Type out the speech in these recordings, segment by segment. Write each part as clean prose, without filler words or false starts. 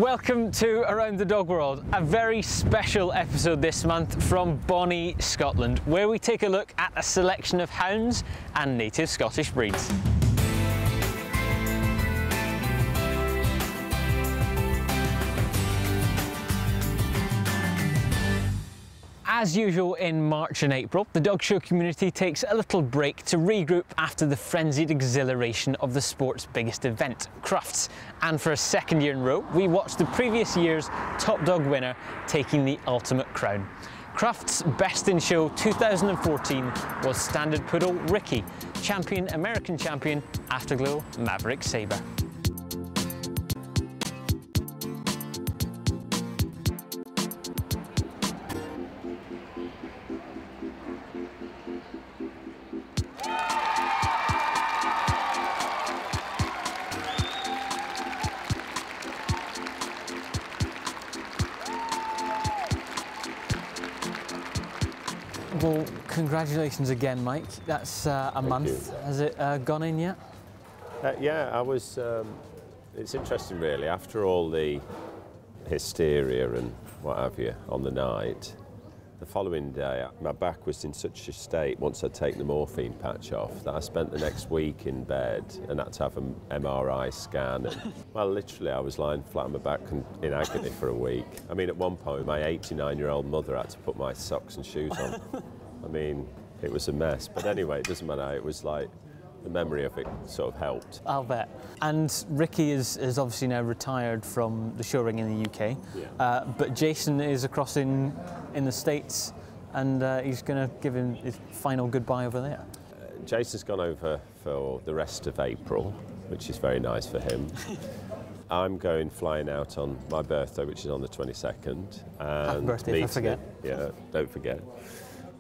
Welcome to Around the Dog World, a very special episode this month from Bonnie, Scotland, where we take a look at a selection of hounds and native Scottish breeds. As usual in March and April, the dog show community takes a little break to regroup after the frenzied exhilaration of the sport's biggest event, Crufts. And for a second year in a row, we watched the previous year's top dog winner taking the ultimate crown. Crufts' Best in Show 2014 was Standard Poodle Ricky, American champion Afterglow Maverick Sabre. Well, congratulations again, Mike. That's a month. Has it gone in yet? Yeah, it's interesting really. After all the hysteria and what have you on the night, the following day my back was in such a state once I'd taken the morphine patch off that I spent the next week in bed and had to have an MRI scan. And, well, literally I was lying flat on my back in agony for a week. I mean, at one point my 89-year-old mother had to put my socks and shoes on. I mean, it was a mess. But anyway, it doesn't matter. It was like the memory of it sort of helped. I'll bet. And Ricky is obviously now retired from the show ring in the UK. Yeah. But Jason is across in the States, and he's going to give him his final goodbye over there. Jason's gone over for the rest of April, which is very nice for him. I'm going flying out on my birthday, which is on the 22nd. And happy birthday, don't forget. Yeah, don't forget.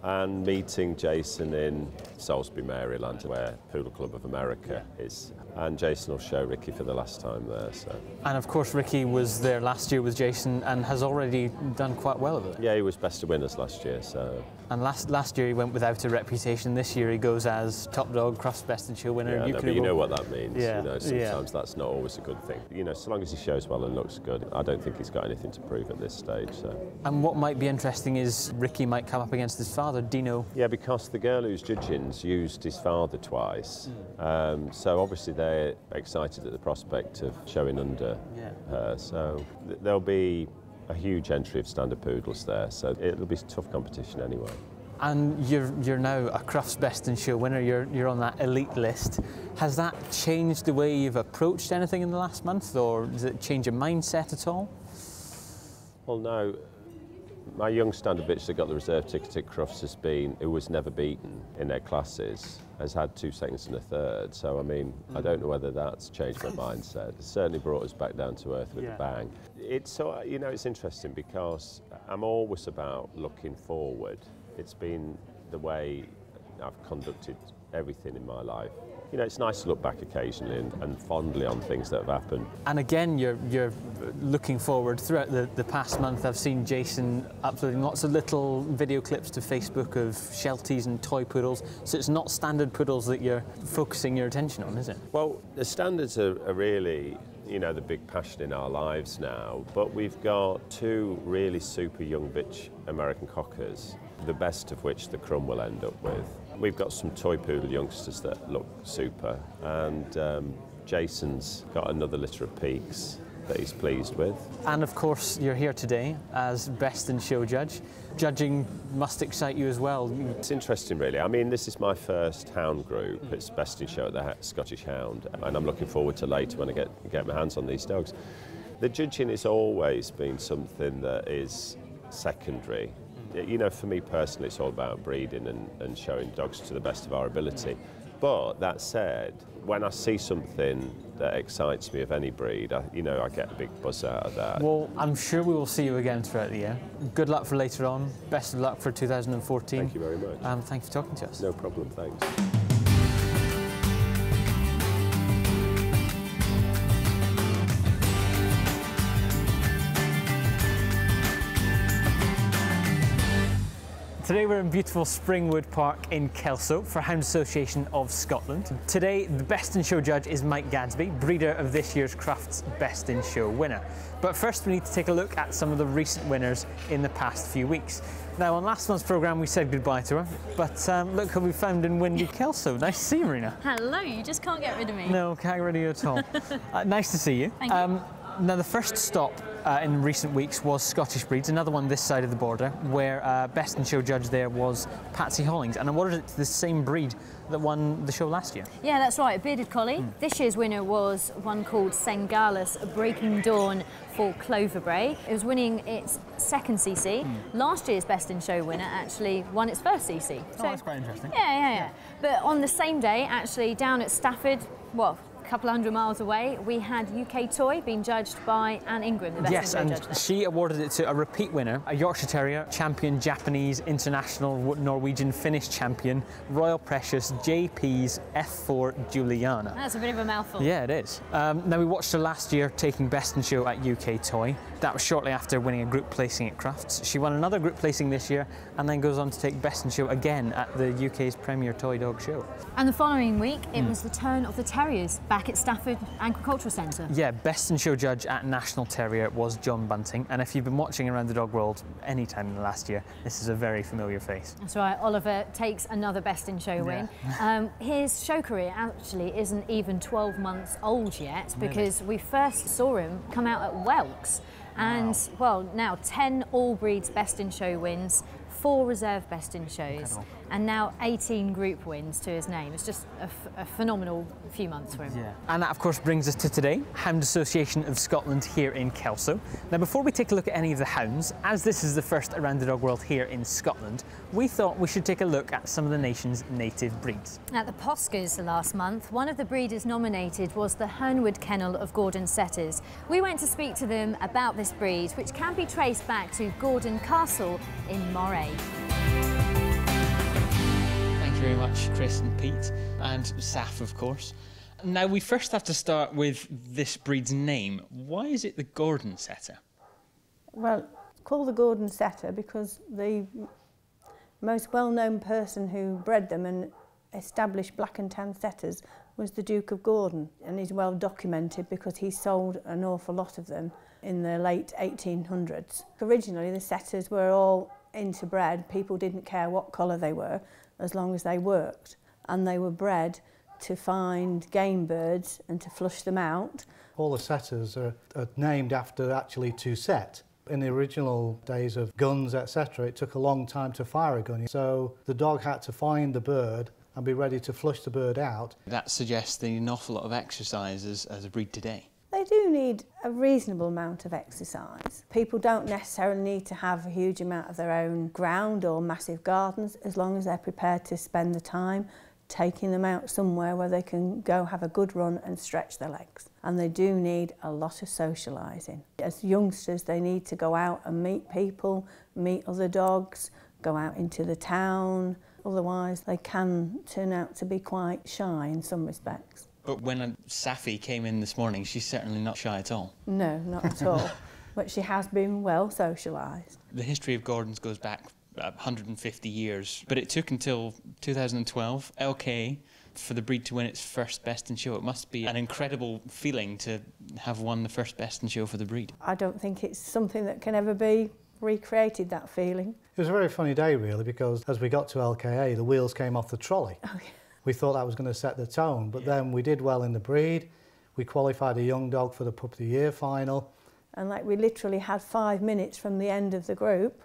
And meeting Jason in Salisbury, Maryland, where Poodle Club of America is. And Jason will show Ricky for the last time there. So. And of course Ricky was there last year with Jason and has already done quite well with it. Yeah, he was best of winners last year. So. And last year he went without a reputation. This year he goes as top dog, Crufts Best in Show winner. Yeah, but you know what that means. Yeah. You know, sometimes that's not always a good thing. You know, so long as he shows well and looks good, I don't think he's got anything to prove at this stage. So. And what might be interesting is Ricky might come up against his father, Dino. Yeah, because the girl who's judging's used his father twice. So obviously they're excited at the prospect of showing under her. So there'll be a huge entry of standard poodles there. So it'll be tough competition anyway. And you're now a Crufts Best in Show winner. You're on that elite list. Has that changed the way you've approached anything in the last month, or does it change your mindset at all? Well, no. My young standard bitch that got the reserve ticket at Crufts who was never beaten in their classes, has had 2 seconds and a third. So, I mean, I don't know whether that's changed my mindset. It certainly brought us back down to earth with a bang. It's you know, it's interesting because I'm always about looking forward. It's been the way I've conducted everything in my life. You know, it's nice to look back occasionally and fondly on things that have happened. And again, you're looking forward. Throughout the past month, I've seen Jason uploading lots of little video clips to Facebook of Shelties and toy poodles. So it's not standard poodles that you're focusing your attention on, is it? Well, the standards are really, you know, the big passion in our lives now. But we've got 2 really super young bitch American cockers, the best of which the Crumb will end up with. We've got some toy poodle youngsters that look super, and Jason's got another litter of peaks that he's pleased with. And of course you're here today as Best in Show judge. Judging must excite you as well. It's interesting really. I mean, this is my first hound group. It's Best in Show at the Scottish Hound, and I'm looking forward to later when I get my hands on these dogs. The judging has always been something that is secondary. You know, for me personally, it's all about breeding and showing dogs to the best of our ability. But that said, when I see something that excites me of any breed, I get a big buzz out of that. Well, I'm sure we will see you again throughout the year. Good luck for later on. Best of luck for 2014. Thank you very much. Thanks for talking to us. No problem, thanks. Today we're in beautiful Springwood Park in Keslo for Hound Association of Scotland. Today the Best in Show judge is Mike Gadsby, breeder of this year's Crufts Best in Show winner. But first we need to take a look at some of the recent winners in the past few weeks. Now on last month's programme we said goodbye to her, but look who we found in windy Keslo. Nice to see you, Marina. Hello, you just can't get rid of me. No, can't get rid of you at all. Nice to see you. Thank you. Now the first stop in recent weeks was Scottish breeds, another one this side of the border, where Best in Show judge there was Patsy Hollings, and awarded it to the same breed that won the show last year. Yeah, that's right, a bearded collie. This year's winner was one called Sengalis Breaking Dawn for Cloverbray. It was winning its second CC. Last year's Best in Show winner actually won its first CC. So, that's quite interesting. Yeah. But on the same day, actually down at Stafford, well, a couple of hundred miles away, we had UK Toy being judged by Anne Ingram, the Best in Show judge. Yes, and she awarded it to a repeat winner, a Yorkshire Terrier, champion Japanese, international, Norwegian, Finnish champion, Royal Precious, JP's F4 Juliana. That's a bit of a mouthful. Yeah, it is. Now we watched her last year taking Best in Show at UK Toy. That was shortly after winning a group placing at Crufts. She won another group placing this year and then goes on to take Best in Show again at the UK's premier toy dog show. And the following week, it was the turn of the Terriers back at Stafford Agricultural Centre. Yeah, Best in Show judge at National Terrier was John Bunting, and if you've been watching Around the Dog World any time in the last year, this is a very familiar face. That's right, Oliver takes another Best in Show win. His show career actually isn't even 12 months old yet, because we first saw him come out at Welks. And, well, now 10 all breeds Best in Show wins, 4 reserve Best in Shows, incredible. And now 18 group wins to his name. It's just a phenomenal few months for him. Yeah. And that, of course, brings us to today, Hound Association of Scotland here in Keslo. Now, before we take a look at any of the hounds, as this is the first Around the Dog World here in Scotland, we thought we should take a look at some of the nation's native breeds. At the Poscas last month, one of the breeders nominated was the Hernwood Kennel of Gordon Setters. We went to speak to them about this breed, which can be traced back to Gordon Castle in Moray. Thank you very much, Chris and Pete, and Saf, of course. Now, we first have to start with this breed's name. Why is it the Gordon Setter? Well, it's called the Gordon Setter because the most well-known person who bred them and established black and tan setters was the Duke of Gordon, and he's well documented because he sold an awful lot of them in the late 1800s. Originally, the setters were all interbred. People didn't care what colour they were as long as they worked, and they were bred to find game birds and to flush them out. All the setters are named after actually to set. In the original days of guns, etc., it took a long time to fire a gun, so the dog had to find the bird and be ready to flush the bird out. That suggests they need an awful lot of exercise as a breed today. They do need a reasonable amount of exercise. People don't necessarily need to have a huge amount of their own ground or massive gardens, as long as they're prepared to spend the time taking them out somewhere where they can go have a good run and stretch their legs. And they do need a lot of socialising. As youngsters, they need to go out and meet people, meet other dogs, go out into the town. Otherwise, they can turn out to be quite shy in some respects. But when Safi came in this morning, she's certainly not shy at all. No, not at all. But she has been well socialised. The history of Gordons goes back 150 years, but it took until 2012, LK, for the breed to win its first Best in Show. It must be an incredible feeling to have won the first Best in Show for the breed. I don't think it's something that can ever be recreated, that feeling. It was a very funny day, really, because as we got to LKA, the wheels came off the trolley. Oh, yeah. We thought that was going to set the tone, but then we did well in the breed. We qualified a young dog for the Pup of the Year final. And like we literally had 5 minutes from the end of the group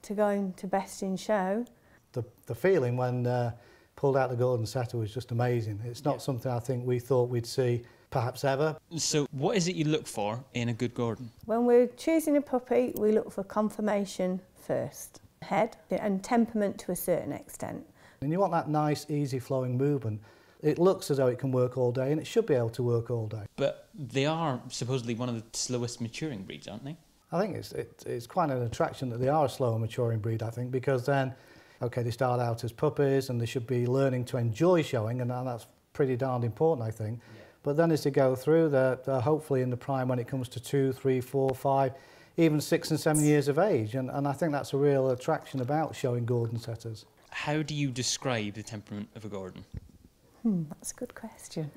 to go into Best in Show. The feeling when pulled out the Gordon Setter was just amazing. It's not something I think we thought we'd see perhaps ever. So what is it you look for in a good Gordon? When we're choosing a puppy, we look for conformation first, head and temperament to a certain extent. And you want that nice, easy flowing movement. It looks as though it can work all day, and it should be able to work all day. But they are supposedly one of the slowest maturing breeds, aren't they? I think it's quite an attraction that they are a slower maturing breed, I think, because then, okay, they start out as puppies and they should be learning to enjoy showing, and that's pretty darned important, I think. Yeah. But then as they go through, they're hopefully in the prime when it comes to 2, 3, 4, 5, even 6 and 7 years of age, and I think that's a real attraction about showing Gordon setters. How do you describe the temperament of a Gordon? That's a good question.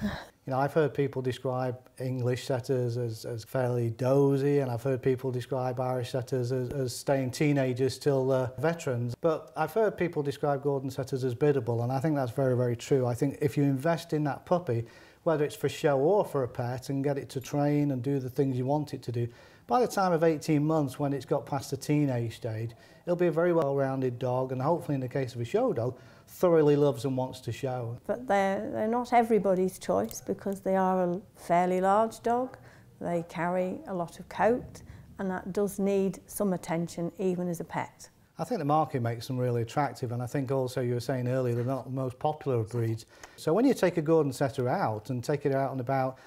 You know, I've heard people describe English setters as fairly dozy, and I've heard people describe Irish setters as staying teenagers till veterans. But I've heard people describe Gordon setters as biddable, and I think that's very, very true. I think if you invest in that puppy, whether it's for show or for a pet, and get it to train and do the things you want it to do, by the time of 18 months, when it's got past the teenage stage, it'll be a very well-rounded dog, and hopefully in the case of a show dog, thoroughly loves and wants to show. But they're not everybody's choice because they are a fairly large dog. They carry a lot of coat, and that does need some attention even as a pet. I think the market makes them really attractive, and I think also you were saying earlier they're not the most popular of breeds. So when you take a Gordon setter out and take it out and about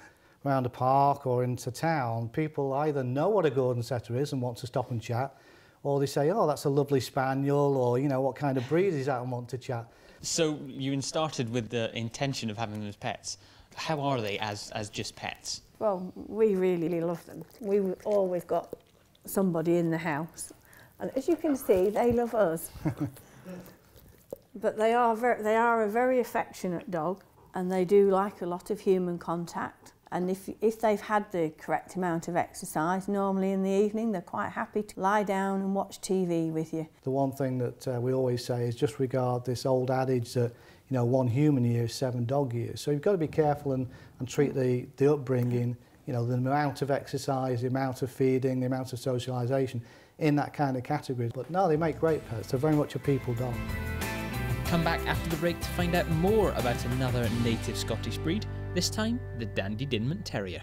around a park or into town, people either know what a Gordon setter is and want to stop and chat, or they say, oh, that's a lovely spaniel, or, you know, what kind of breed is that, and want to chat. So you started with the intention of having them as pets. How are they as just pets? Well, we really love them. We've always got somebody in the house, and as you can see, they love us. But they are a very affectionate dog, and they do like a lot of human contact. And if they've had the correct amount of exercise, normally in the evening, they're quite happy to lie down and watch TV with you. The one thing that we always say is just regard this old adage that, you know, 1 human year is 7 dog years. So you've got to be careful and treat the upbringing, you know, the amount of exercise, the amount of feeding, the amount of socialisation in that kind of category. But no, they make great pets. They're very much a people dog. Come back after the break to find out more about another native Scottish breed, this time the Dandie Dinmont Terrier.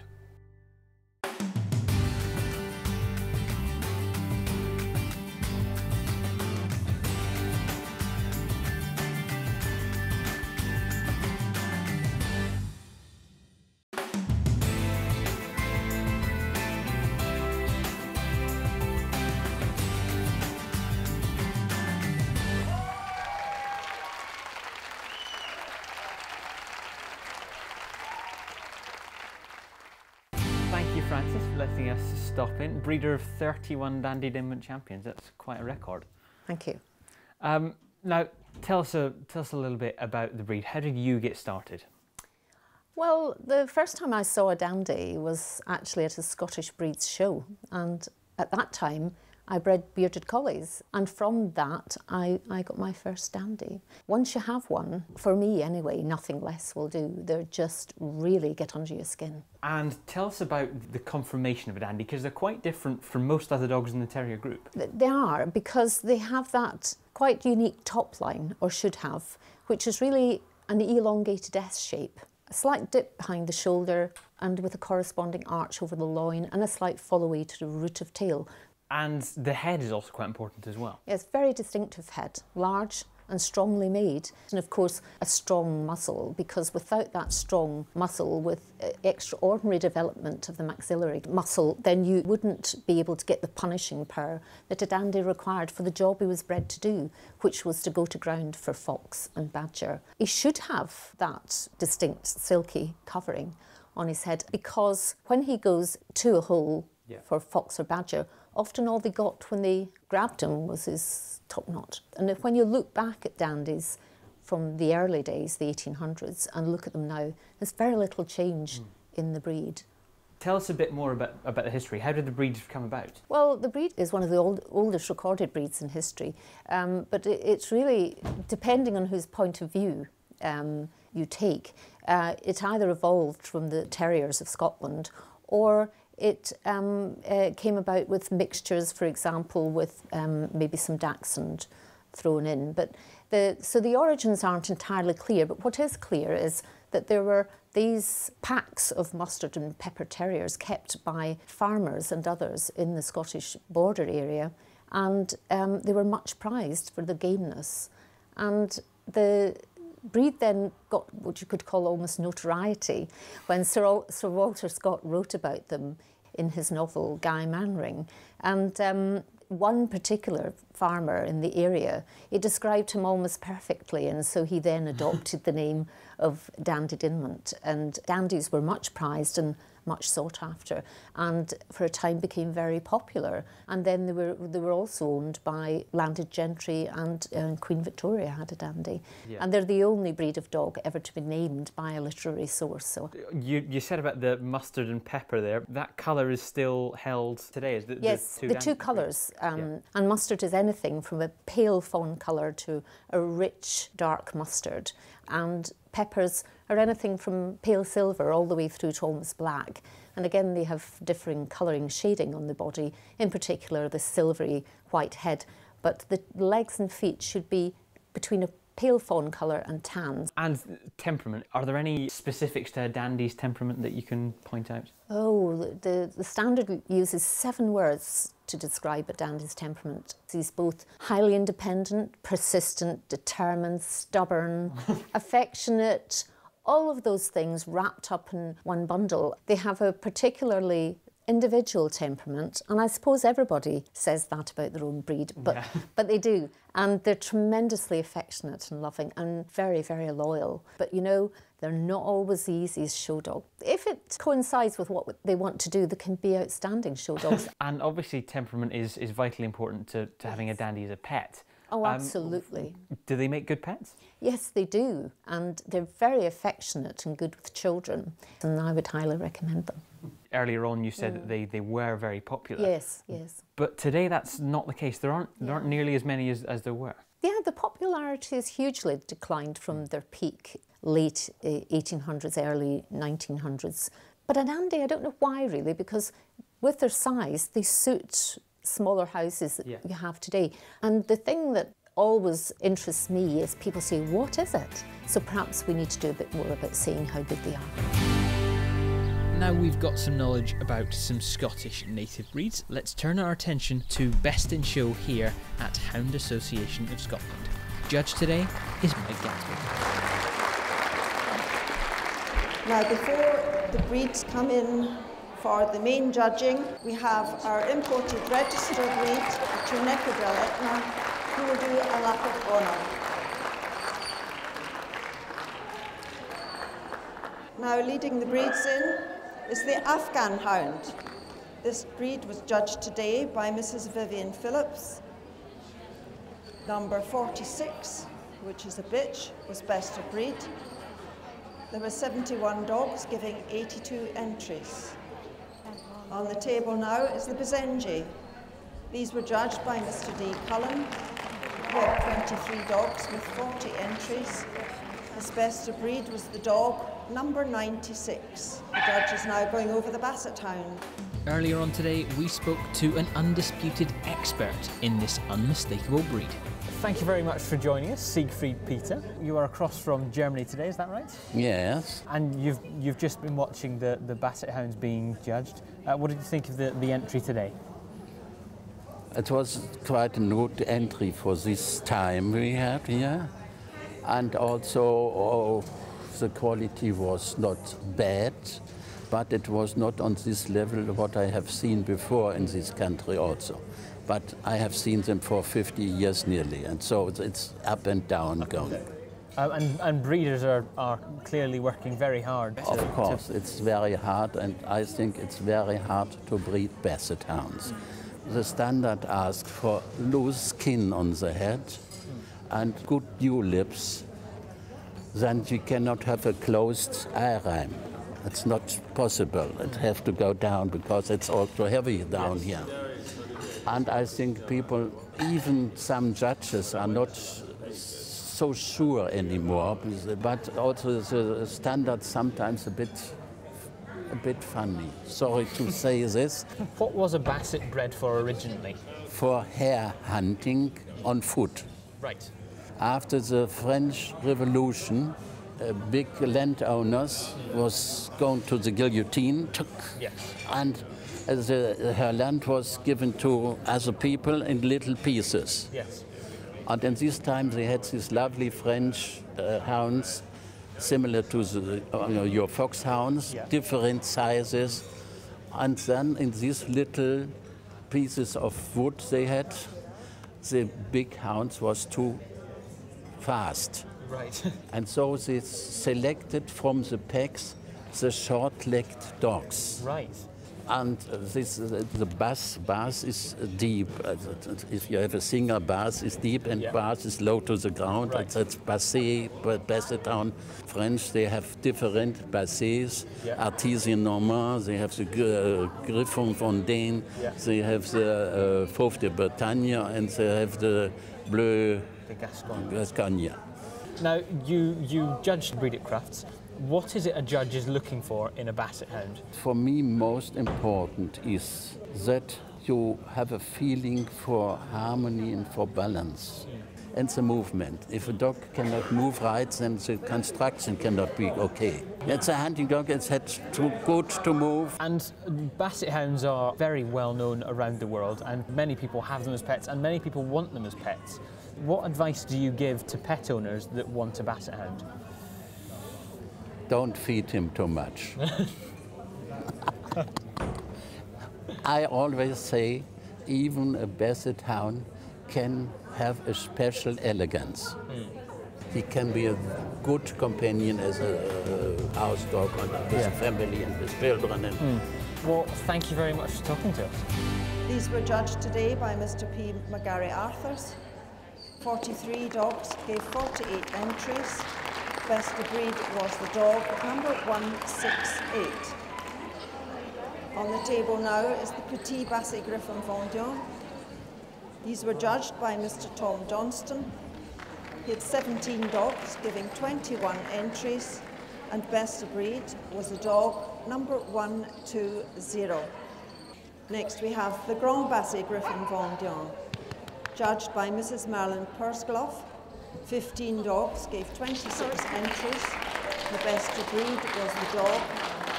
Thank you, Francis, for letting us stop in. Breeder of 31 Dandie Dinmont champions. That's quite a record. Thank you. Now, tell us a little bit about the breed. How did you get started? Well, the first time I saw a Dandie was actually at a Scottish breeds show, and at that time I bred bearded collies, and from that I got my first Dandie. Once you have one, for me anyway, nothing less will do. They just really get under your skin. And tell us about the conformation of a Dandie, because they're quite different from most other dogs in the terrier group. They are, because they have that quite unique top line, or should have, which is really an elongated S shape. A slight dip behind the shoulder and with a corresponding arch over the loin and a slight follow-away to the root of tail. And the head is also quite important as well. It's a very distinctive head, large and strongly made, and of course a strong muzzle, because without that strong muzzle with extraordinary development of the maxillary muscle, then you wouldn't be able to get the punishing power that a Dandie required for the job he was bred to do, which was to go to ground for fox and badger. He should have that distinct silky covering on his head, because when he goes to a hole for fox or badger, often all they got when they grabbed him was his top knot. And if, when you look back at Dandies from the early days, the 1800s, and look at them now, there's very little change in the breed. Tell us a bit more about the history. How did the breed come about? Well, the breed is one of the oldest recorded breeds in history, but it's really, depending on whose point of view you take, it either evolved from the Terriers of Scotland, or it came about with mixtures, for example, with maybe some Dachshund thrown in. But so the origins aren't entirely clear, but what is clear is that there were these packs of mustard and pepper terriers kept by farmers and others in the Scottish border area, and they were much prized for the gameness. And the breed then got what you could call almost notoriety when Sir Walter Scott wrote about them in his novel Guy Mannering. And one particular farmer in the area, he described him almost perfectly, and so he then adopted the name of Dandie Dinmont. And Dandies were much prized and much sought after, and for a time became very popular. And then they were also owned by landed gentry, and Queen Victoria had a Dandie. Yeah. And they're the only breed of dog ever to be named by a literary source. So you said about the mustard and pepper there. That colour is still held today, is yes, the two colours. And mustard is anything from a pale fawn colour to a rich dark mustard. And peppers are anything from pale silver all the way through to almost black. And again, they have differing colouring shading on the body, in particular the silvery white head. But the legs and feet should be between a pale fawn colour and tans. And temperament, are there any specifics to a Dandie's temperament that you can point out? Oh, the standard uses 7 words to describe a Dandie's temperament. He's both highly independent, persistent, determined, stubborn, affectionate, all of those things wrapped up in one bundle. They have a particularly individual temperament, and I suppose everybody says that about their own breed, but they do. And they're tremendously affectionate and loving and very, very loyal. But you know, they're not always the easiest show dog. If it coincides with what they want to do, they can be outstanding show dogs. And obviously temperament is vitally important to having a Dandie as a pet. Oh, absolutely. Do they make good pets? Yes, they do. And they're very affectionate and good with children. And I would highly recommend them. Earlier on you said that they were very popular. Yes, yes. But today that's not the case. There aren't nearly as many as there were. Yeah, the popularity has hugely declined from their peak, late 1800s, early 1900s. But a Dandie, I don't know why really, because with their size, they suit smaller houses that you have today. And the thing that always interests me is people say, what is it? So perhaps we need to do a bit more about saying how good they are. Now we've got some knowledge about some Scottish native breeds, let's turn our attention to Best in Show here at Hound Association of Scotland. Judge today is Mike Gadsby. Now before the breeds come in for the main judging, we have our imported registered breed, Tuneka Etna, who will do a lap of honour. Now leading the breeds in is the Afghan Hound. This breed was judged today by Mrs. Vivian Phillips. Number 46, which is a bitch, was best of breed. There were 71 dogs giving 82 entries. On the table now is the Basenji. These were judged by Mr. D. Cullen, who had 23 dogs with 40 entries. His best of breed was the dog number 96. The judge is now going over the Basset Hound. Earlier on today, we spoke to an undisputed expert in this unmistakable breed. Thank you very much for joining us, Siegfried Peter. You are across from Germany today, is that right? Yes. And you've just been watching the Basset Hounds being judged. What did you think of the entry today? It was quite a good entry for this time we had here. And also the quality was not bad, but it was not on this level what I have seen before in this country also. But I have seen them for 50 years nearly, and so it's up and down going. And breeders are clearly working very hard. Of course, it's very hard, and I think it's very hard to breed Basset Hounds. The standard asks for loose skin on the head and good dew lips. Then you cannot have a closed eye rim. It's not possible. It has to go down because it's also heavy down here. And I think people, even some judges, are not so sure anymore, but also the standard sometimes a bit funny. Sorry to say this. What was a Basset bred for originally? For hare hunting on foot. Right. After the French Revolution, big landowners was going to the guillotine, and her land was given to other people in little pieces. Yes. And in this time they had these lovely French hounds, similar to your foxhounds, different sizes. And then in these little pieces of wood they had, the big hounds was too fast. Right. And so they selected from the packs the short-legged dogs. Right. And the bass is deep. If you have a singer, bass is deep and bass is low to the ground. Right. That's Basset Hound. French, they have different bassets. Artesian Normand, they have the Griffon Vendée, they have the Fauve de Bretagne, and they have the Bleu Gascogne. Now, you judged breed at Crufts. What is it a judge is looking for in a Basset Hound? For me, most important is that you have a feeling for harmony and for balance and the movement. If a dog cannot move right, then the construction cannot be okay. It's a hunting dog, it's had too good to move. And Basset Hounds are very well known around the world, and many people have them as pets, and many people want them as pets. What advice do you give to pet owners that want a Basset Hound? Don't feed him too much. I always say even a Basset Hound can have a special elegance. He can be a good companion as a house dog with a family and with children. And Well, thank you very much for talking to us. These were judged today by Mr. P. McGarry Arthurs. 43 dogs gave 48 entries. Best of breed was the dog number 168. On the table now is the Petit Basset Griffon Vendée. These were judged by Mr. Tom Johnston. He had 17 dogs, giving 21 entries, and best of breed was the dog number 120. Next we have the Grand Basset Griffon Vendée, judged by Mrs. Marilyn Pursgloff. 15 dogs gave 26 entries. The best of breed was the dog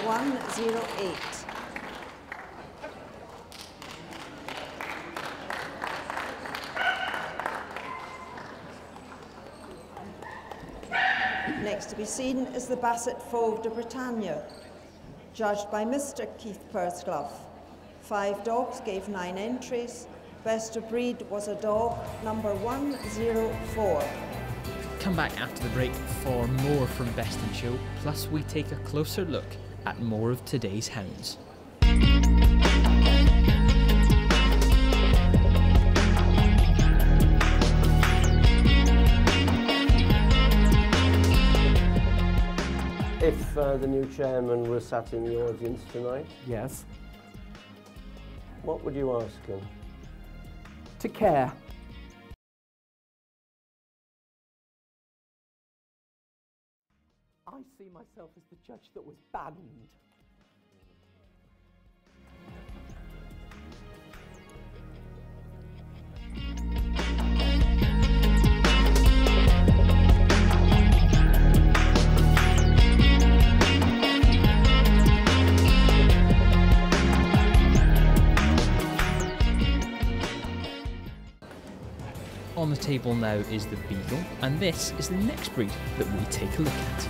108. Next to be seen is the Basset Fauve de Bretagne, judged by Mr. Keith Pursgloff. 5 dogs gave 9 entries. Best of breed was a dog number 104. Come back after the break for more from Best in Show, plus we take a closer look at more of today's hounds. If the new chairman was sat in the audience tonight, Yes. what would you ask him? To care. I see myself as the judge that was banned. On the table now is the Beagle, and this is the next breed that we take a look at.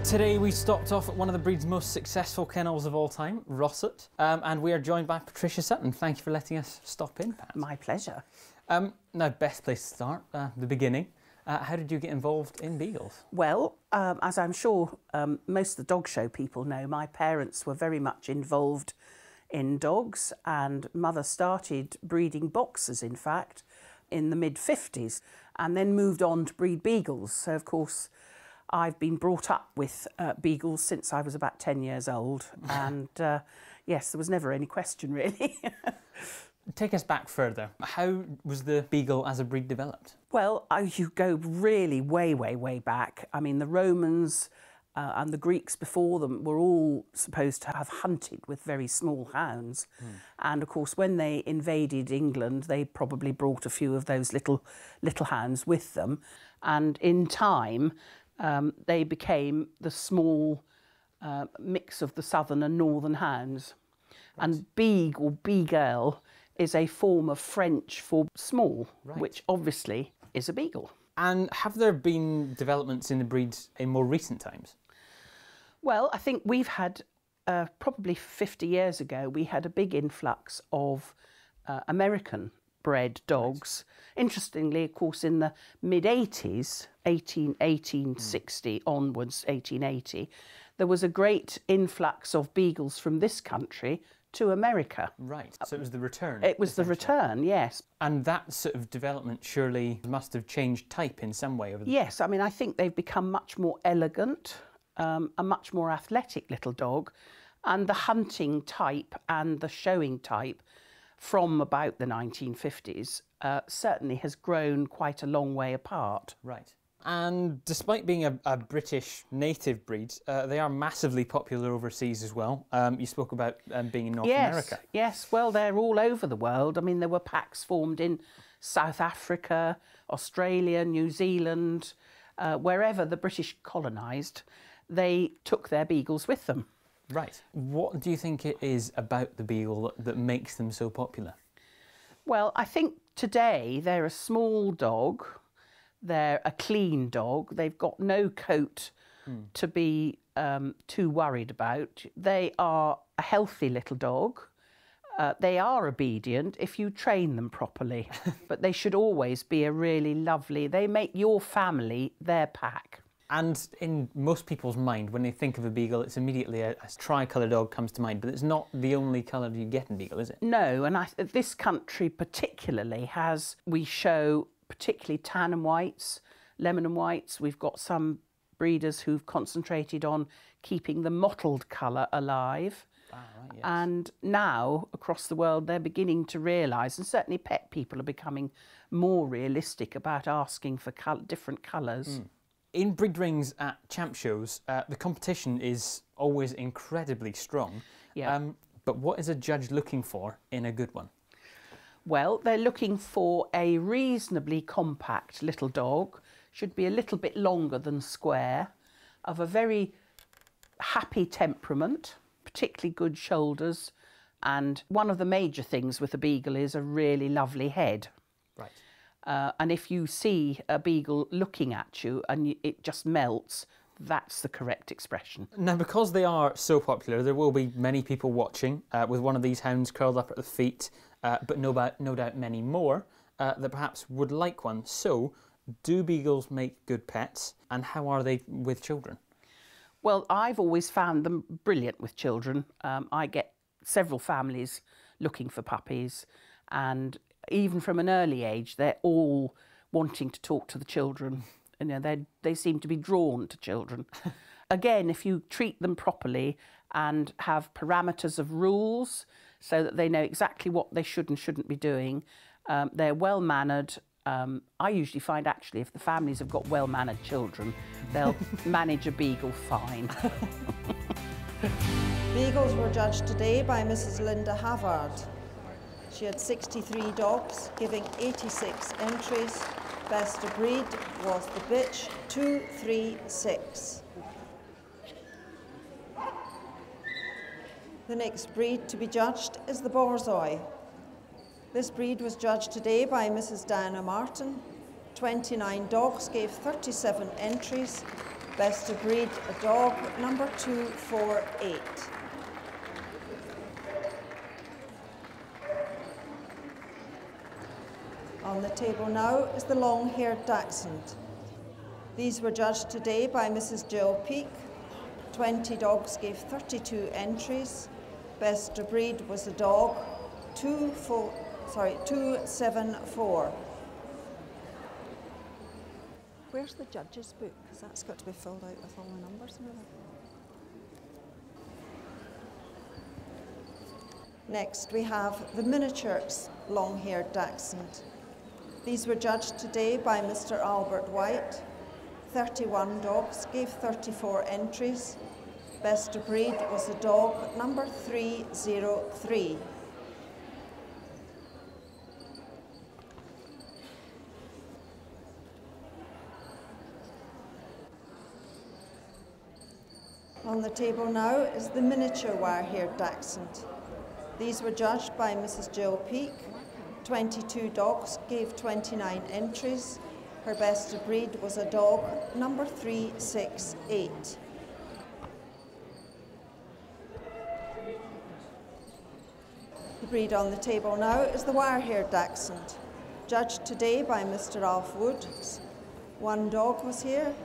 Today we stopped off at one of the breed's most successful kennels of all time, Rosset, and we are joined by Patricia Sutton. Thank you for letting us stop in, Pat. My pleasure. Now, best place to start, the beginning. How did you get involved in Beagles? Well, as I'm sure most of the dog show people know, my parents were very much involved in dogs, and mother started breeding boxers, in fact, in the mid-50s, and then moved on to breed Beagles. So, of course, I've been brought up with Beagles since I was about 10 years old, and yes, there was never any question, really. Take us back further. How was the Beagle as a breed developed? Well, you go really way back. I mean, the Romans and the Greeks before them were all supposed to have hunted with very small hounds. And of course, when they invaded England, they probably brought a few of those little hounds with them. And in time, they became the small mix of the southern and northern hounds. Right. And Beag or Beagle is a form of French for small, right, which obviously is a Beagle. And have there been developments in the breeds in more recent times? Well, I think we've had, probably 50 years ago, we had a big influx of American-bred dogs. Right. Interestingly, of course, in the mid-80s, 1860 onwards, 1880, there was a great influx of beagles from this country to America. Right, so it was the return. It was the return, yes. And that sort of development surely must have changed type in some way over the... Yes, I mean, I think they've become much more elegant, a much more athletic little dog, and the hunting type and the showing type from about the 1950s certainly has grown quite a long way apart. Right. And despite being a British native breed, they are massively popular overseas as well. You spoke about being in North America. Yes, well, they're all over the world. I mean, there were packs formed in South Africa, Australia, New Zealand, wherever the British colonised, they took their beagles with them. Right. What do you think it is about the beagle that makes them so popular? Well, I think today they're a small dog. They're a clean dog. They've got no coat to be too worried about. They are a healthy little dog. They are obedient if you train them properly, but they should always be a really lovely... They make your family their pack. And in most people's mind, when they think of a beagle, it's immediately a tricolour dog comes to mind, but it's not the only colour you get in beagle, is it? No, and this country particularly has... We show particularly tan and whites, lemon and whites. We've got some breeders who've concentrated on keeping the mottled colour alive. Ah, right, yes. And now, across the world, they're beginning to realise, and certainly pet people are becoming more realistic about asking for different colours. In breed rings at champ shows, the competition is always incredibly strong. Yeah. But what is a judge looking for in a good one? Well, they're looking for a reasonably compact little dog, should be a little bit longer than square, of a very happy temperament, particularly good shoulders, and one of the major things with a beagle is a really lovely head. Right. And if you see a beagle looking at you and it just melts, that's the correct expression. Now, because they are so popular, there will be many people watching with one of these hounds curled up at the feet, but no doubt many more that perhaps would like one. So, do beagles make good pets, and how are they with children? Well, I've always found them brilliant with children. I get several families looking for puppies, and even from an early age, they're all wanting to talk to the children. You know, they seem to be drawn to children. Again, if you treat them properly and have parameters of rules so that they know exactly what they should and shouldn't be doing, they're well-mannered. I usually find, actually, if the families have got well-mannered children, they'll manage a beagle fine. Beagles were judged today by Mrs. Linda Havard. She had 63 dogs, giving 86 entries. Best of breed was the bitch 236. The next breed to be judged is the Borzoi. This breed was judged today by Mrs. Diana Martin. 29 dogs gave 37 entries. Best of breed, a dog, number 248. On the table now is the long-haired Dachshund. These were judged today by Mrs. Jill Peake. 20 dogs gave 32 entries. Best of breed was a dog, 274. Where's the judge's book? Because that's got to be filled out with all the numbers in it. Next we have the miniature long-haired Dachshund. These were judged today by Mr. Albert White. 31 dogs gave 34 entries. Best of breed was a dog, number 303. On the table now is the miniature wire-haired Dachshund. These were judged by Mrs. Jill Peake. 22 dogs gave 29 entries. Her best of breed was a dog, number 368. The breed on the table now is the wire-haired Dachshund, judged today by Mr. Alf Woods. 1 dog was here.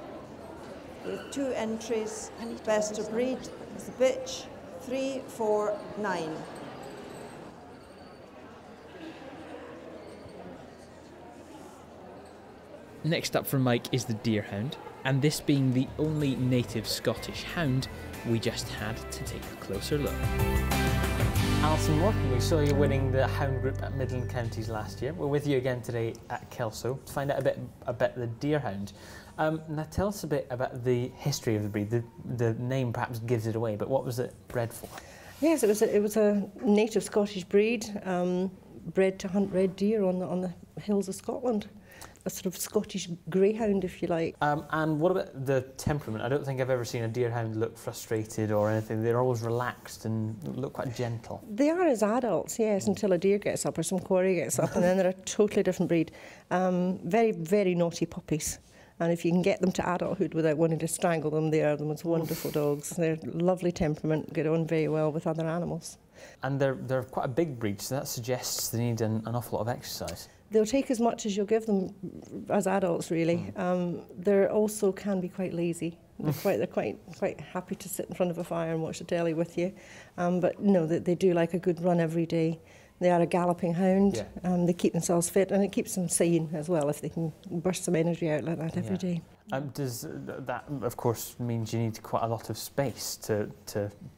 with 2 entries. Best of breed is the bitch, 3, 4, 9. Next up from Mike is the Deerhound, and this being the only native Scottish hound, we just had to take a closer look. Alison Morton, we saw you winning the Hound Group at Midland Counties last year. We're with you again today at Keslo to find out a bit about the Deerhound. Now tell us a bit about the history of the breed. The name perhaps gives it away, but what was it bred for? Yes, it was a native Scottish breed, bred to hunt red deer on the hills of Scotland. A sort of Scottish greyhound, if you like. And what about the temperament? I don't think I've ever seen a deerhound look frustrated or anything. They're always relaxed and look quite gentle. They are as adults, yes, until a deer gets up or some quarry gets up, and then they're a totally different breed. Very, very naughty puppies. And if you can get them to adulthood without wanting to strangle them, they are the most wonderful dogs. They're lovely temperament, get on very well with other animals. And they're quite a big breed, so that suggests they need an awful lot of exercise. They'll take as much as you'll give them as adults, really. They also can be quite lazy. They're quite happy to sit in front of a fire and watch the telly with you. But no, they do like a good run every day. They are a galloping hound. Yeah. They keep themselves fit, and it keeps them sane as well if they can burst some energy out like that every day. Does that, of course, means you need quite a lot of space to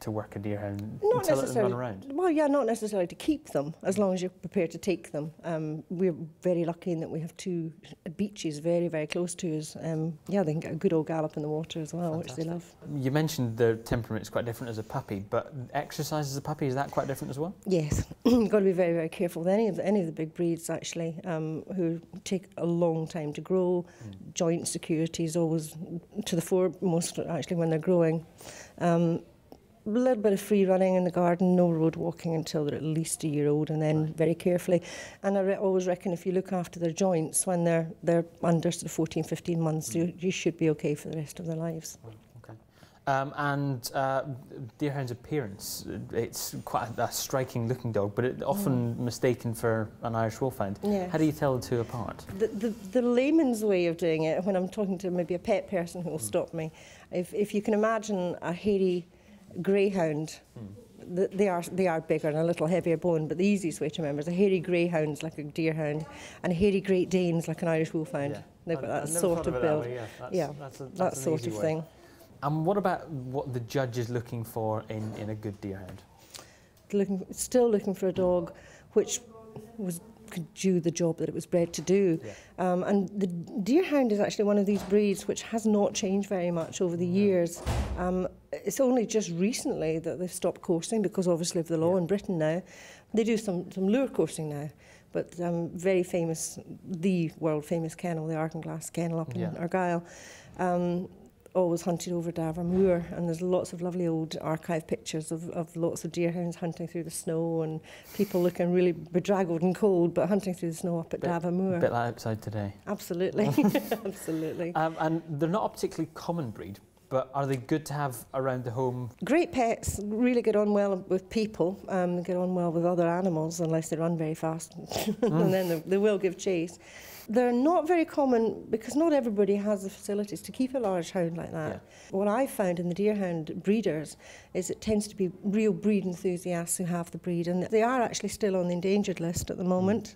work a deerhound until it can run around? Well, yeah, not necessarily to keep them, as long as you're prepared to take them. We're very lucky in that we have 2 beaches very, very close to us. Yeah, they can get a good old gallop in the water as well, which they love. You mentioned their temperament is quite different as a puppy, but exercise as a puppy, is that quite different as well? Yes, you've got to be very, very careful with any of the big breeds, actually, who take a long time to grow. Joint security is always to the foremost, actually, when they're growing. A little bit of free running in the garden, no road walking until they're at least a year old, and then very carefully. And I always reckon if you look after their joints when they're under sort of 14, 15 months, you should be okay for the rest of their lives. Okay. Deerhound's appearance, it's quite a striking looking dog, but it's often mistaken for an Irish Wolfhound. Yes. How do you tell the 2 apart? The layman's way of doing it, when I'm talking to maybe a pet person who will stop me, if you can imagine a hairy greyhound, they are bigger and a little heavier bone, but the easiest way to remember is a hairy greyhound's like a deerhound, and a hairy Great Dane's like an Irish Wolfhound. Yeah. They've got that sort of build. That's that sort of thing. And what about what the judge is looking for in a good deerhound? Still looking for a dog which could do the job that it was bred to do. Yeah. And the deerhound is actually one of these breeds which has not changed very much over the years. It's only just recently that they've stopped coursing because obviously of the law in Britain now. They do some lure coursing now, but very famous, the world famous kennel, the Argenglass kennel up in Argyll, always hunted over Daver Moor, and there's lots of lovely old archive pictures of lots of deerhounds hunting through the snow and people looking really bedraggled and cold but hunting through the snow up at Daver Moor. A bit like outside today. Absolutely, absolutely. And they're not a particularly common breed, but are they good to have around the home? Great pets, really get on well with people, get on well with other animals unless they run very fast and then they will give chase. They're not very common because not everybody has the facilities to keep a large hound like that. Yeah. What I've found in the deerhound breeders is it tends to be real breed enthusiasts who have the breed, and they are actually still on the endangered list at the moment.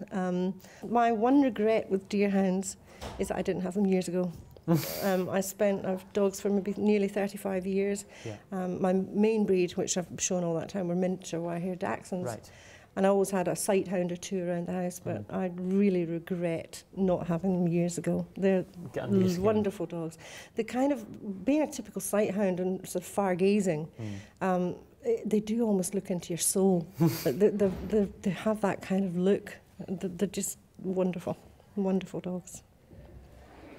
My one regret with deerhounds is that I didn't have them years ago. I've dogs for maybe nearly 35 years. Yeah. My main breed, which I've shown all that time, were miniature wire-haired Dachshunds. Right. And I always had a sight hound or 2 around the house, but I really regret not having them years ago. They're wonderful dogs. The kind of, being a typical sight hound and sort of far-gazing, they do almost look into your soul. They have that kind of look. They're just wonderful, wonderful dogs.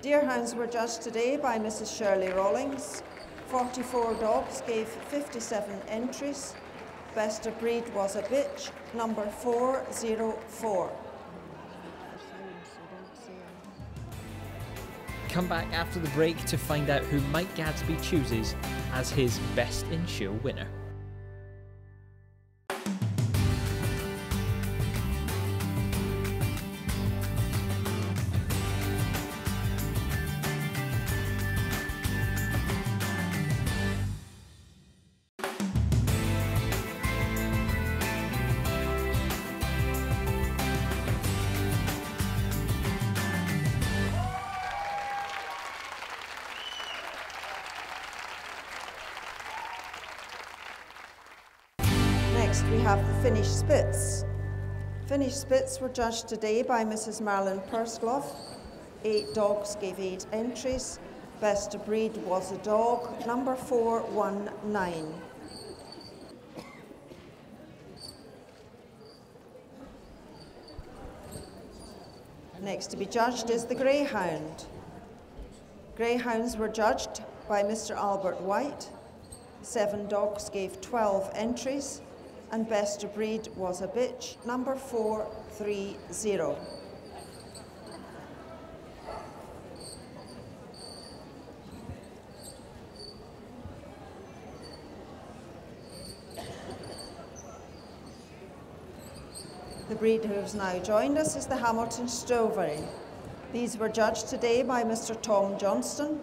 Deerhounds were judged today by Mrs. Shirley Rawlings. 44 dogs gave 57 entries. Best of breed was a bitch, number 404. Come back after the break to find out who Mike Gadsby chooses as his Best in Show winner. we have the Finnish Spitz. Finnish Spitz were judged today by Mrs. Marilyn Pursglove. 8 dogs gave 8 entries. Best of breed was a dog, number 419. Next to be judged is the Greyhound. Greyhounds were judged by Mr. Albert White. 7 dogs gave 12 entries, and best of breed was a bitch, number 430. The breed who has now joined us is the Hamilton Stowberry. These were judged today by Mr. Tom Johnston.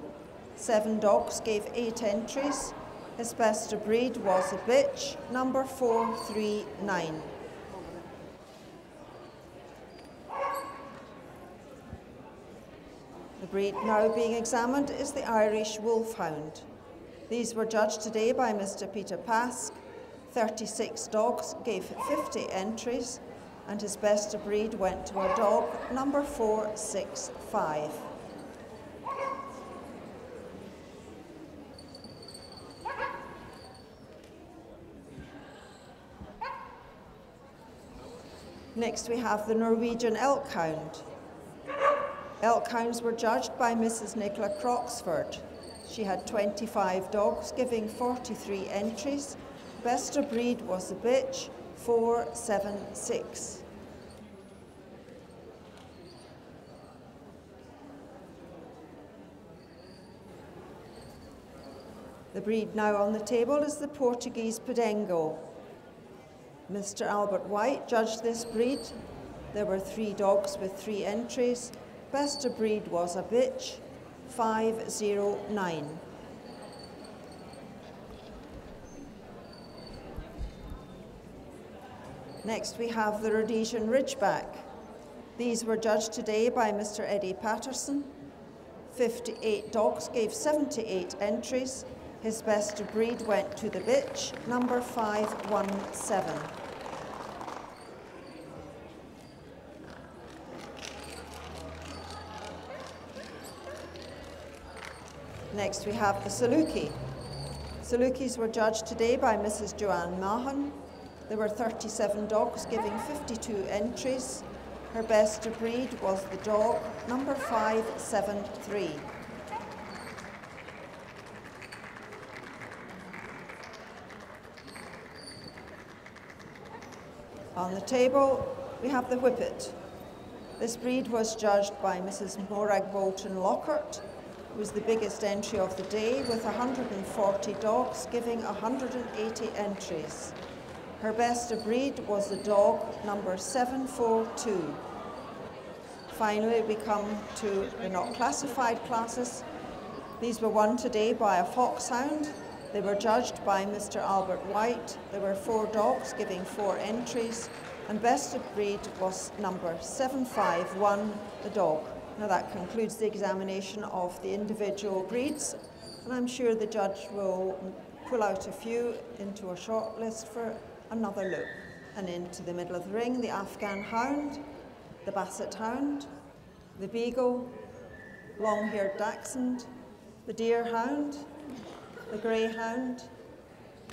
7 dogs gave 8 entries. His best of breed was a bitch, number 439. The breed now being examined is the Irish Wolfhound. These were judged today by Mr. Peter Pask. 36 dogs gave 50 entries, and his best of breed went to a dog, number 465. Next we have the Norwegian Elk Hound. Elk Hounds were judged by Mrs. Nicola Croxford. She had 25 dogs giving 43 entries. Best of breed was the bitch, 476. The breed now on the table is the Portuguese Podengo. Mr. Albert White judged this breed. There were 3 dogs with 3 entries. Best of breed was a bitch, 509. Next we have the Rhodesian Ridgeback. These were judged today by Mr. Eddie Patterson. 58 dogs gave 78 entries. His best of breed went to the bitch, number 517. Next we have the Saluki. Salukis were judged today by Mrs. Joanne Mahan. There were 37 dogs giving 52 entries. Her best of breed was the dog, number 573. On the table, we have the Whippet. This breed was judged by Mrs. Morag Bolton Lockhart. It was the biggest entry of the day with 140 dogs giving 180 entries. Her best of breed was the dog, number 742. Finally, we come to the not classified classes. These were won today by a foxhound. They were judged by Mr. Albert White. There were 4 dogs giving 4 entries, and best of breed was number 751, the dog. Now that concludes the examination of the individual breeds, and I'm sure the judge will pull out a few into a short list for another look. And into the middle of the ring, the Afghan Hound, the Basset Hound, the Beagle, long-haired Dachshund, the Deerhound, the Greyhound,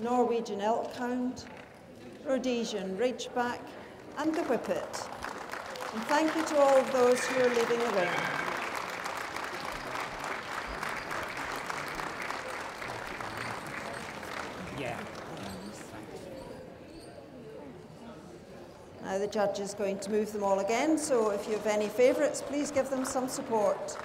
Norwegian Elk Hound, Rhodesian Ridgeback, and the Whippet. And thank you to all of those who are leaving the ring. Yeah. Now the judge is going to move them all again, so if you have any favourites, please give them some support.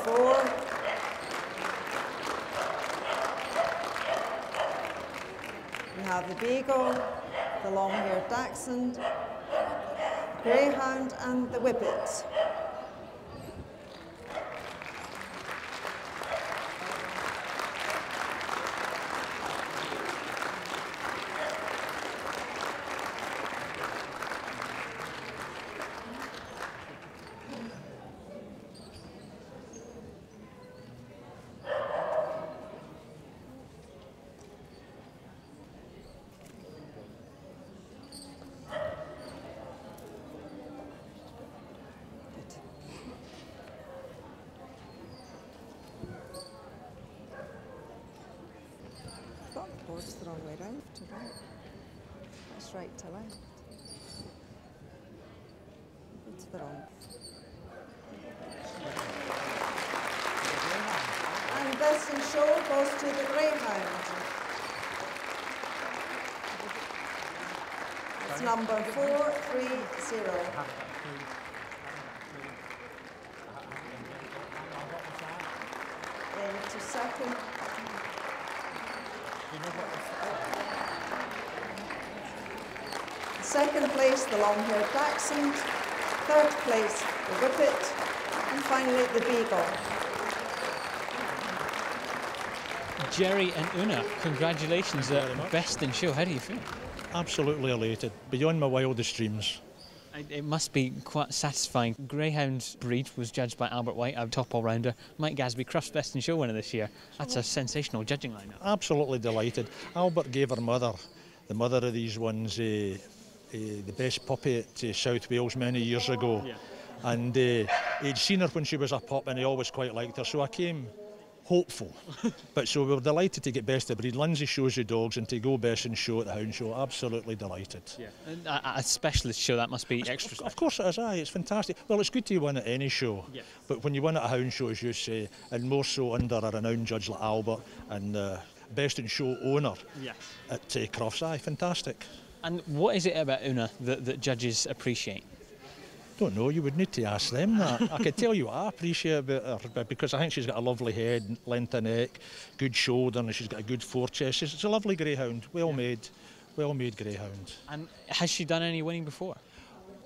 4. We have the Beagle, the long-haired Dachshund, Greyhound and the Whippet. Board's the wrong way round to right. That's right to left. It's the wrong. And Best in Show goes to the Greyhound. It's number 430. Then to second. Second place, the long-haired Dachshund. Third place, the Whippet. And finally, the Beagle. Jerry and Una, congratulations. Best in Show. How do you feel? Absolutely elated, beyond my wildest dreams. It must be quite satisfying. Greyhound breed was judged by Albert White, our top all-rounder. Mike Gadsby, Crufts Best in Show winner this year. That's a sensational judging lineup. Absolutely delighted. Albert gave her mother, the mother of these ones, the best puppy at South Wales many years ago. Yeah. And he'd seen her when she was a pup and he always quite liked her, so I came hopeful. But so we were delighted to get best of breed. Lindsay shows the dogs and to go best in show at the Hound Show, absolutely delighted. Yeah. And a specialist show, that must be extra special. Of course it is, aye, it's fantastic. Well, it's good to win at any show, yeah. But when you win at a Hound Show, as you say, and more so under a renowned judge like Albert and best in show owner at Crufts, aye, fantastic. And what is it about Una that judges appreciate? Don't know, you would need to ask them that. I could tell you what I appreciate about her, because I think she's got a lovely head, length of neck, good shoulder, and she's got a good forechest. It's a lovely greyhound, well made greyhound. And has she done any winning before?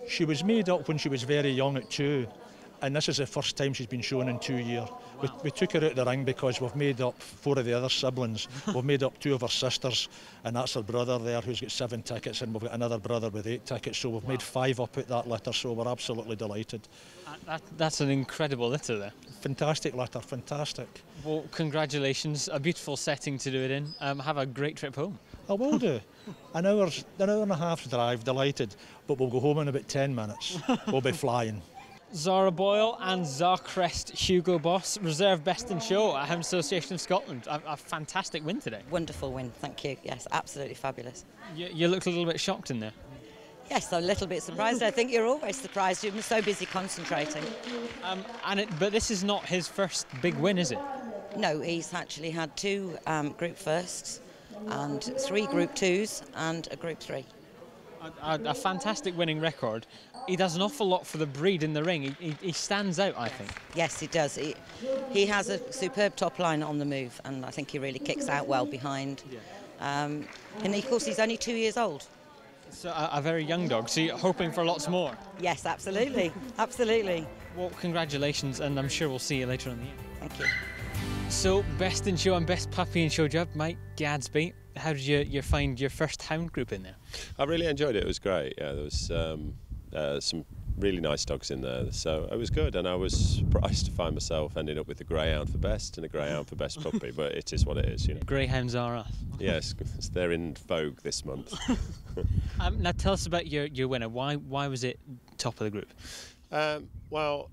She was made up when she was very young at 2, and this is the first time she's been shown in 2 years. Wow. We took her out of the ring because we've made up 4 of the other siblings. We've made up 2 of her sisters, and that's her brother there who's got 7 tickets, and we've got another brother with 8 tickets, so we've made 5 up at that litter, so we're absolutely delighted. That's an incredible litter there. Fantastic litter, fantastic. Well, congratulations, a beautiful setting to do it in. Have a great trip home. I will do. An hour and a half's drive, delighted, but we'll go home in about 10 minutes. We'll be flying. Zara Boyle and Zarcrest Hugo Boss, reserve Best in Show at Hound Association of Scotland. A fantastic win today. Wonderful win, thank you. Yes, absolutely fabulous. You looked a little bit shocked in there. Yes, I'm a little bit surprised. I think you're always surprised. You're so busy concentrating. But this is not his first big win, is it? No, he's actually had 2 Group Firsts and 3 Group Twos and a Group 3. A fantastic winning record. He does an awful lot for the breed in the ring. He stands out, I think. Yes, he does. He has a superb top line on the move, and I think he really kicks out well behind. Yeah. And of course, he's only 2 years old. So a very young dog, so you're hoping for lots more? Yes, absolutely. Absolutely. Well, congratulations, and I'm sure we'll see you later on in the year. Thank you. So, Best in Show and Best Puppy in Show job, Mike Gadsby. How did you find your first hound group in there? I really enjoyed it. It was great. Yeah, there was some really nice dogs in there, so it was good. And I was surprised to find myself ending up with a greyhound for best and a greyhound for best puppy. But it is what it is, you know. Greyhounds are us. Yes, they're in vogue this month. Now, tell us about your winner. Why was it top of the group? Well,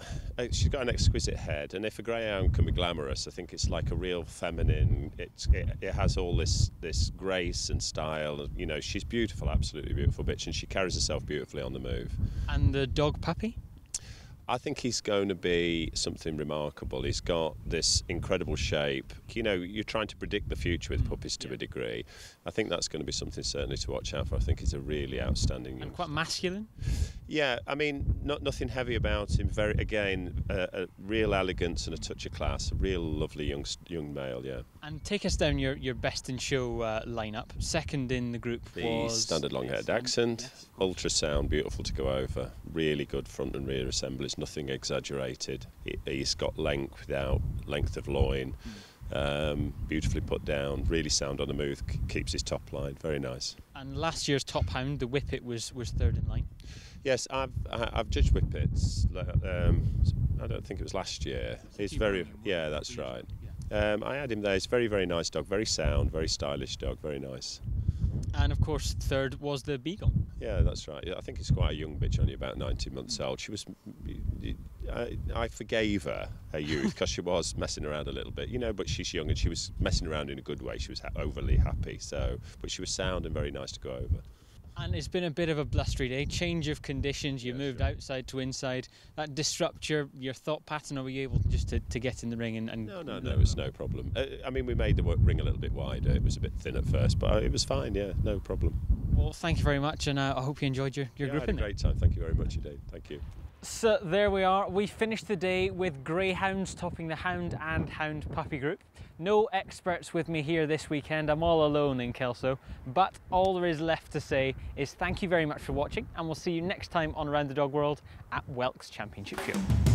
she's got an exquisite head, and if a greyhound can be glamorous, I think it's like a real feminine. It has all this grace and style. You know, she's beautiful, absolutely beautiful bitch, and she carries herself beautifully on the move. And the dog puppy? I think he's going to be something remarkable. He's got this incredible shape. You know, you're trying to predict the future with puppies to a degree. I think that's going to be something certainly to watch out for. I think he's a really outstanding. And quite masculine? Yeah, I mean, nothing heavy about him. Very, again, a real elegance and a touch of class. A real lovely young male, yeah. And take us down your best in show lineup. Second in the group was... The standard long-haired accent, yes, ultrasound, beautiful to go over. Really good front and rear assemblies, nothing exaggerated. He's got length without length of loin. Beautifully put down, really sound on the move, keeps his top line, very nice. And last year's top hound, the Whippet, was third in line. Yes, I've judged Whippets. I don't think it was last year. He's very, yeah, that's right. I had him there. He's a very, very nice dog, very sound, very stylish dog, very nice. And of course, third was the Beagle. Yeah, that's right. I think it's quite a young bitch, only about 19 months old. She was, I forgave her youth because she was messing around a little bit, you know. But she's young and she was messing around in a good way. She was overly happy, but she was sound and very nice to go over. And it's been a bit of a blustery day, change of conditions, you moved outside to inside. That disrupt your thought pattern, or were you able just to get in the ring and... No, it was no problem. I mean, we made the ring a little bit wider. It was a bit thin at first, but it was fine, yeah, no problem. Well, thank you very much, and I hope you enjoyed your group. I had a great time, thank you very much indeed, thank you. So there we are, we finished the day with greyhounds topping the hound and hound puppy group. No experts with me here this weekend, I'm all alone in Keslo, but all there is left to say is thank you very much for watching, and we'll see you next time on Around the Dog World at Welks Championship Show.